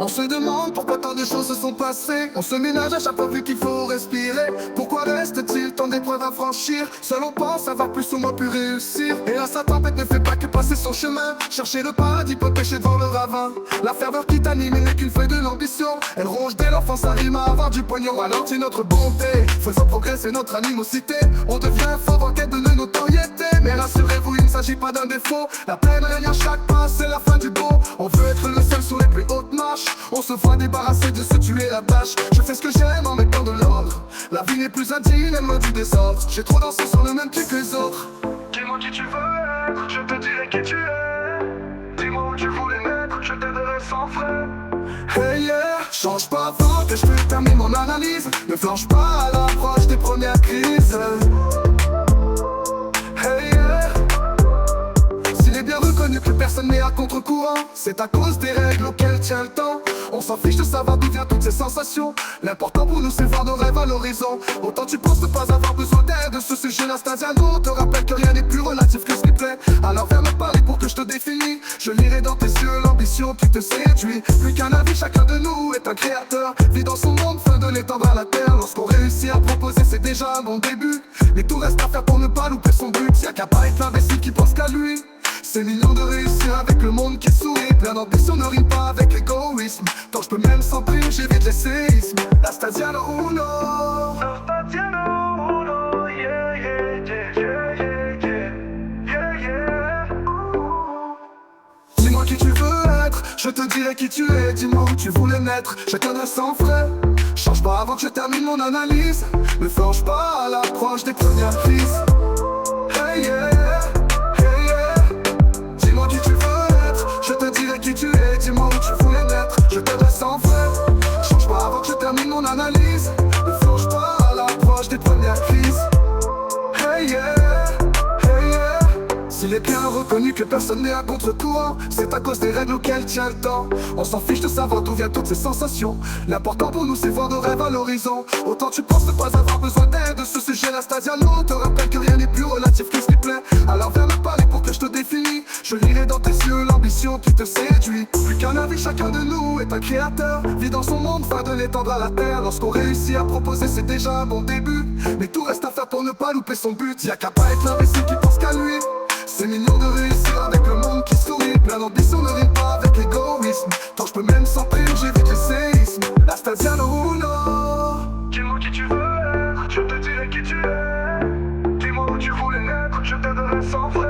On se demande pourquoi tant de choses se sont passées. On se ménage à chaque fois vu qu'il faut respirer. Pourquoi reste-t-il tant d'épreuves à franchir? Seul on pense avoir plus ou moins pu réussir. Et là sa tempête ne fait pas que passer son chemin. Chercher le paradis peut pêcher devant le ravin. La ferveur qui t'anime n'est qu'une feuille de l'ambition. Elle ronge dès l'enfance, arrive à avoir du pognon. Ralentit notre bonté, faisant progresser notre animosité. On devient fort en quête de notoriété. Mais rassurez-vous, il ne s'agit pas d'un défaut. La peine règne à chaque pas, c'est la fin du beau. On veut être le seul sur les plus hautes marches. On se voit débarrasser de se tuer la tâche. Je fais ce que j'aime en mettant de l'ordre. La vie n'est plus indigne, elle me du désordre. J'ai trop dansé sur le même pied que les autres. Dis-moi qui tu veux être, je te dirai qui tu es. Dis-moi où tu voulais naître, je t'aiderai sans frais. Hey yeah, change pas avant que je te termine mon analyse. Ne flanche pas à l'approche des premières crises. Hey yeah, s'il est bien reconnu que personne n'est à contre-courant, c'est à cause des règles auxquelles tient le temps. On s'en fiche de savoir d'où viennent toutes ces sensations. L'important pour nous c'est voir nos rêves à l'horizon. Autant tu penses ne pas avoir besoin d'aide. Ce sujet-là Stasiano te rappelle que rien n'est plus relatif que ce qui plaît. Alors viens me parler pour que je te définis. Je lirai dans tes yeux l'ambition qui te séduit. Plus qu'un avis, chacun de nous est un créateur. Vit dans son monde, fin de l'étendre à la terre. Lorsqu'on réussit à proposer c'est déjà un bon début. Mais tout reste à faire pour ne pas louper son but. Y'a qu'à pas être l'imbécile qui pense qu'à lui. C'est mignon de réussir avec le monde qui sourit. Plein d'ambition ne rime pas avec l'égoïsme. Tant je peux même sans prime, j'évite les séismes. La Stasiano Uno. La Stasiano Uno, yeah, yeah, yeah, yeah, yeah, yeah, yeah. Dis-moi qui tu veux être, je te dirai qui tu es. Dis-moi où tu voulais naître, je t'aiderai sans frais. Change pas avant que je termine mon analyse. Ne forge pas à l'approche des premières crises. Hey yeah. Je te dirai qui tu es, dis-moi où tu voulais naître. Je t'aiderai sans frais. Change pas avant que je termine mon analyse. Ne flanche pas à l'approche des premières crises. Hey yeah, hey yeah. S'il est bien reconnu que personne n'est à contre-courant, c'est à cause des règles auxquelles tient le temps. On s'en fiche de savoir d'où viennent toutes ces sensations. L'important pour nous c'est voir nos rêves à l'horizon. Autant tu penses ne pas avoir besoin d'aide. Ce sujet la Stasiano te rappelle que rien n'est plus relatif que ce qui plaît. Alors viens me parler pour que je te définis. Je lirai dans tes yeux l'ambition qui te séduit. Plus qu'un avis, chacun de nous est un créateur. Vit dans son monde, fin de l'étendre à la terre. Lorsqu'on réussit à proposer c'est déjà un bon début. Mais tout reste à faire pour ne pas louper son but. Y'a qu'à pas être l'imbécile qui pense qu'à lui. C'est mignon de réussir avec le monde qui sourit. Plein d'ambition ne rime pas avec l'égoïsme. Tant je peux même sans prime, j'évite les séismes. La Stasiano Uno. Dis-moi qui tu veux être, je te dirai qui tu es. Dis-moi où tu voulais naître, je t'aiderai sans frais.